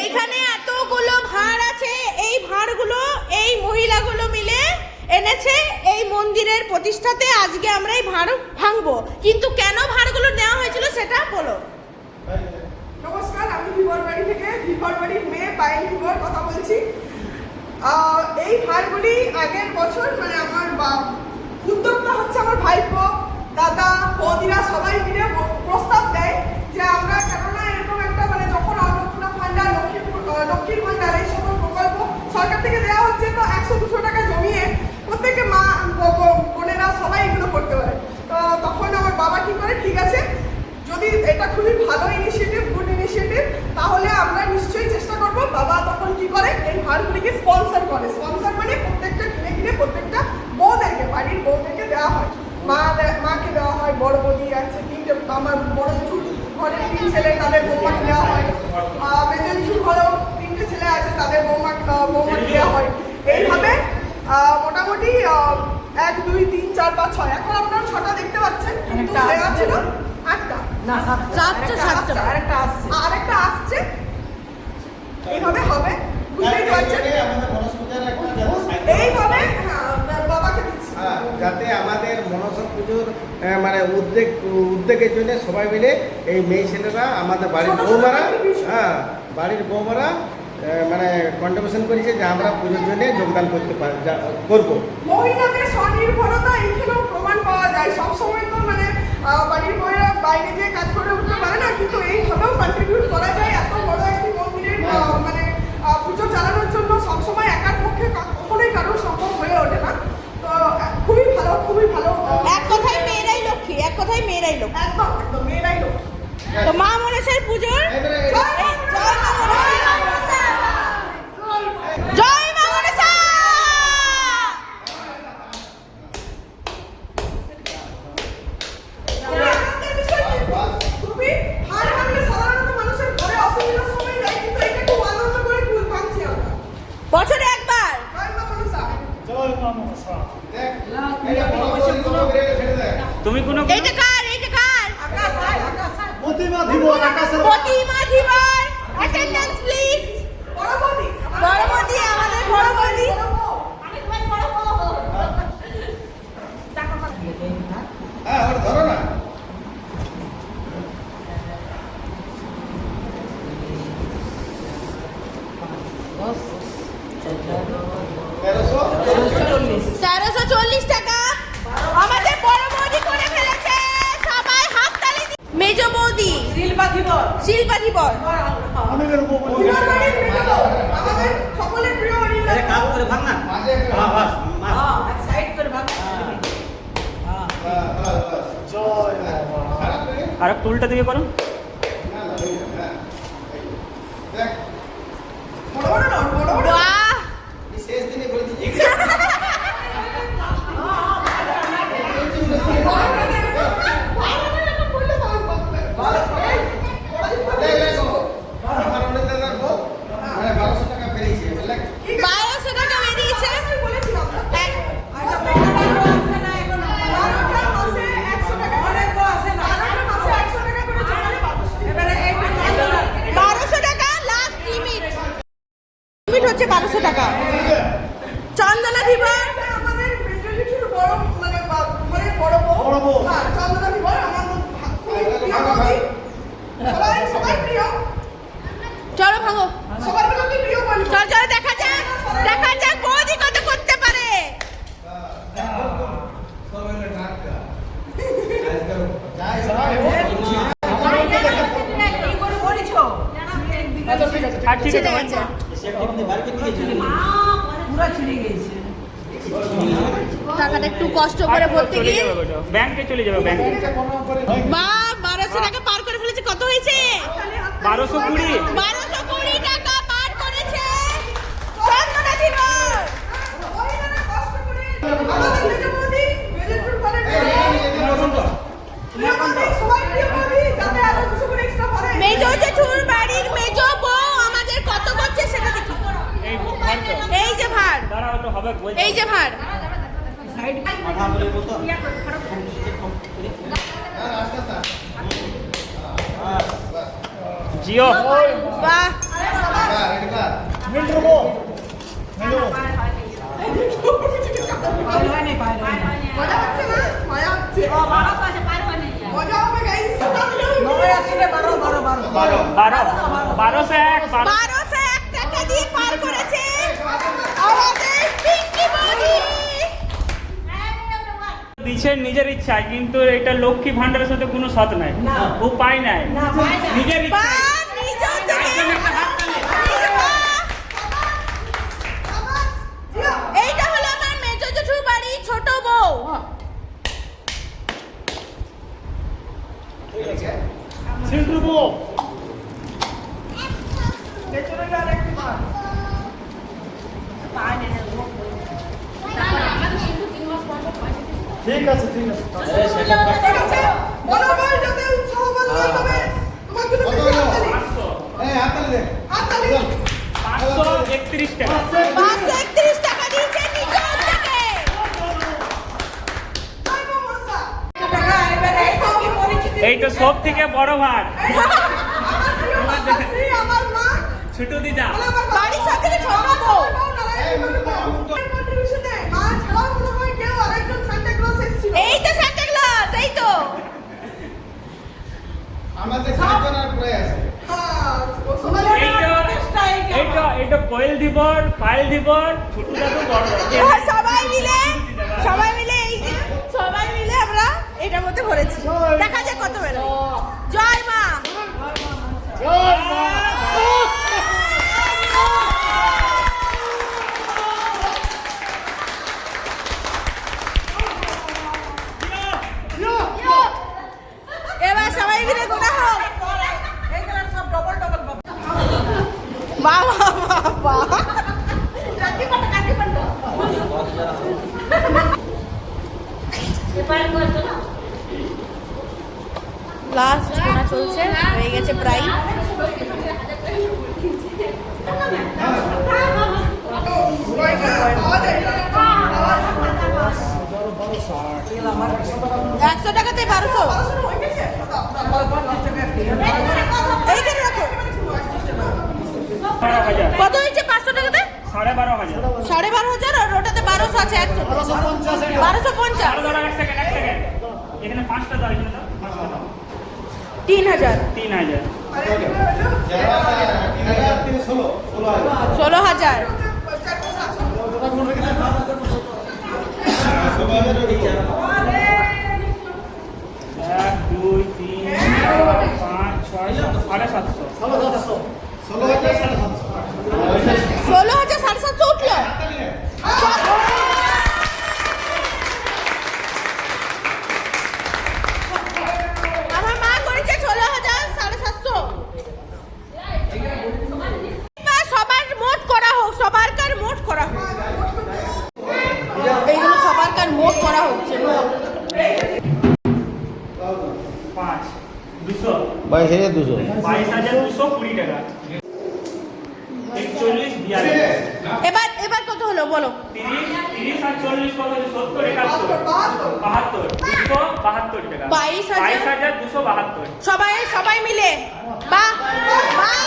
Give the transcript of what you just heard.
এইখানে এতগুলো ভাঁড় আছে, এই ভাঁড়গুলো এই মহিলাগুলো মিলে এনেছে এই মন্দিরের প্রতিষ্ঠাতে। আজকে আমরা এই ভাঁড় ভাঙবো, কিন্তু কেন ভাঁড়গুলো নেওয়া হয়েছিল সেটা বলো। নমস্কার, আমি ধীবরবাড়ি থেকে ধীবরবাড়ির মেয়ে পায়েল ধীবর কথা বলছি। এই ভাঁড়গুলি আগের বছর মানে আমার উদ্যোক্তা হচ্ছে আমার ভাইপো, দাদা, বৌদিরা সবাই মিলে প্রস্তাব দেয় যে আমরা কেননা এরকম একটা মানে যখন অন্নপূর্ণা ভান্ডার, লক্ষ্মীর ভান্ডার এই সকল প্রকল্প সরকার থেকে দেওয়া হচ্ছে, তো 100-200 টাকা জমিয়ে প্রত্যেকে মা বোনেরা সবাই এগুলো করতে পারে। তো তখন আমার বাবা কি করে, ঠিক আছে যদি এটা খুবই ভালো ইনিশিয়েটিভ, গুড ইনিশিয়েটিভ, তাহলে আমরা নিশ্চয়ই চেষ্টা করব। বাবা তখন কি করে, এই ভাঁড়গুলিকে স্পন্সর করে। স্পন্সর মানে প্রত্যেকটা কিনে প্রত্যেকটা বউদেরকে, বাড়ির বউদেরকে দেওয়া হয়। মাকে দেওয়া হয়, বড় বৌদি আছে 3টে, আমার বড় জেঠুর ঘরে 3 ছেলে, তাদের বৌমাকে দেওয়া হয়। মেজো জেঠুর ঘরেও 3টে ছেলে আছে, তাদের বৌমাকে দেওয়া হয়। এইভাবে মোটামুটি 1, 2, 3, 4, 5, 6, এখন আপনারা 6টা দেখতে পাচ্ছেন, কিন্তু দেওয়া ছিল 8টা। আরেকটা আসছে, এইভাবে হবে, বুঝতেই পারছেন। এইভাবে বাবাকে দিচ্ছি যাতে আমাদের মনসা পুজোর মানে উদ্যোগের জন্য সবাই মিলে এই মেয়ে ছেলেরা আমাদের বাড়ির বাড়ির বৌমারা মানে কন্ট্রিবিউশন করেছে যে আমরা পুজোর জন্য যোগদান করবো। মহিলাদের স্বনির্ভরতা এইখানেও প্রমাণ পাওয়া যায়। সবসময় তো মানে বাড়ির বউরা বাইরে যেয়ে কাজ করে উঠতে পারে না, কিন্তু এইভাবেও কন্ট্রিবিউট করা যায়। এত বড় একটি মন্দিরের মানে পুজো চালানোর জন্য সবসময় একার পক্ষে কখনোই কারোর সম্ভব হয়ে ওঠে না। তো খুবই ভালো, খুবই ভালো। এক কথায় মেয়েরাই লক্ষ্মী, এক কথায় মেয়েরাই লক্ষ্মী, একদম একদম মেয়েরাই লোক। তো মা মনসার পুজোর জয় মা মনসা। খুবই হার ভাঙলে সাধারণত মানুষের ঘরে অসুবিধার সময় যায়, কিন্তু এটা খুব আনন্দ করে ভাঙছি আমরা বছরে একবার। তুমি কোন এইটা কার? এইটা কার? প্রতিমা ধীবর, প্রতিমা ধীবর। Attendance please. বড় বৌদি, আমাদের বড় বৌদি। ধরো না। $1340 টাকা আমাদের বড় বৌদি করে ফেলেছে। সবাই হাততালি। মেজো বৌদি শিল্পা ধীবর আমাদের সকলের প্রিয় অনিল কাজ করে ভাঙ না আর টুলটা দিকে করো। বাহ, শেষ দিনে বলে দিচ্ছি মানে 1200 টাকা বেরিয়েছে। 1200 টাকা বেরিয়েছে। হচ্ছে 1200 টাকা। চন্দনা ধীবর আমাদের মেজরিটির বড় মানে ঘরের বড় বউ। চন্দনা ধীবর আমার সবাই প্রিয়। চলো ভাঙো, সবার মধ্যে প্রিয় বলি। চল চলো দেখা যাক বৌদি কত করতে পারে। টাকাটা একটু কষ্ট করে ভর্তি গিয়ে ব্যাংকে চলে যাবে। ব্যাংকে বা 1200 টাকা পার করে ফেলেছে। কত হয়েছে? 1220 টাকা পার করেছে চন্দনা ধীবর। মেজো জেঠুর বাড়ির মেজো বউ আমাদের কত করছে সেটা দেখি। এই যে ভাড়, এই যে ভাড়। জিও বাহ, মজা হচ্ছে না? মজা হচ্ছে। মজা হবে guys। 1201 টাকা দিয়ে পার করেছে আমাদের পিঙ্কি বৌদি। দিচ্ছে নিজের ইচ্ছায়, কিন্তু এটা লক্ষ্মী ভান্ডারের সাথে কোনো সাথ নাই, ও পায় নাই নিজের বা ইচ্ছায়। নিজের তার থেকে জন্য একটা হাততালি। এইটা হলো আমার মেজো জেঠুর বাড়ি ছোট বউ। পেছনে আর একটু মার। ঠিক আছে ঠিক আছে ঠিক আছে? মনোবল যাতে উৎসাহ বাড়বে তবে তোমার জন্য বেশি হাততালি। হাততালি দে হাততালি। 531 টাকা। 531 টাকা দিয়েছে নিজের থেকে। তাই মমতা। এইটা সব থেকে বড় ভার। আমার স্ত্রী, আমার মা, ছোট দিদা আমার বাড়ির সাথে ছোট বউ। contribution দেয়। মা ছাড়াও মনে হয় কেউ আরেকজন সান্টা ক্লজ এসেছিল। এই তো সান্টা ক্লজ, এই তো। আমাদের সাতজন আর পড়ে আছে হ্যাঁ, ও সবাই এইটা কোয়েল দিবর, পায়েল দিবর, ছোট দাদু, বড় দাদু। এবার সবাই মিলে এই যে সবাই মিলে আমরা এটার মধ্যে ভরেছি। দেখা যাক কত বেরোয়। জয় মা। এবার সবাই মিলে গোনা হোক। বাবা বাবা লাস্ট গোনা চলছে, হয়ে গেছে প্রায়। পাওয়া যায় না। 100 টাকাতে 1200। হয়ে গেছে? এইখানে রাখো। 12,000। কত হয়েছে 500 টাকাতে? 12,500। 12,500 আর ওটাতে 1200 আছে 100। 1250। আরো ধরো, এক সেকেন্ড। এখানে 5টা দাও, এখানে দাও, 5টা দাও। 3000। 3,000। 16,000। 1 2 3 4 5 6 7,500। 16,000 750 উঠলো। আমার মা করেছে 16,750। এবার সবার মোট করা হোক, সবারকার মোট করা হোক। এইগুলো সবারকার মোট করা হচ্ছে। 5 200 22,200 22,220 টাকা। 41 42 এবার কত হলো বলো? 30 আর 40 কত হচ্ছে? 70 71 72 272 টাকা। 22,000 22,272। সবাই মিলে বাহ বাহ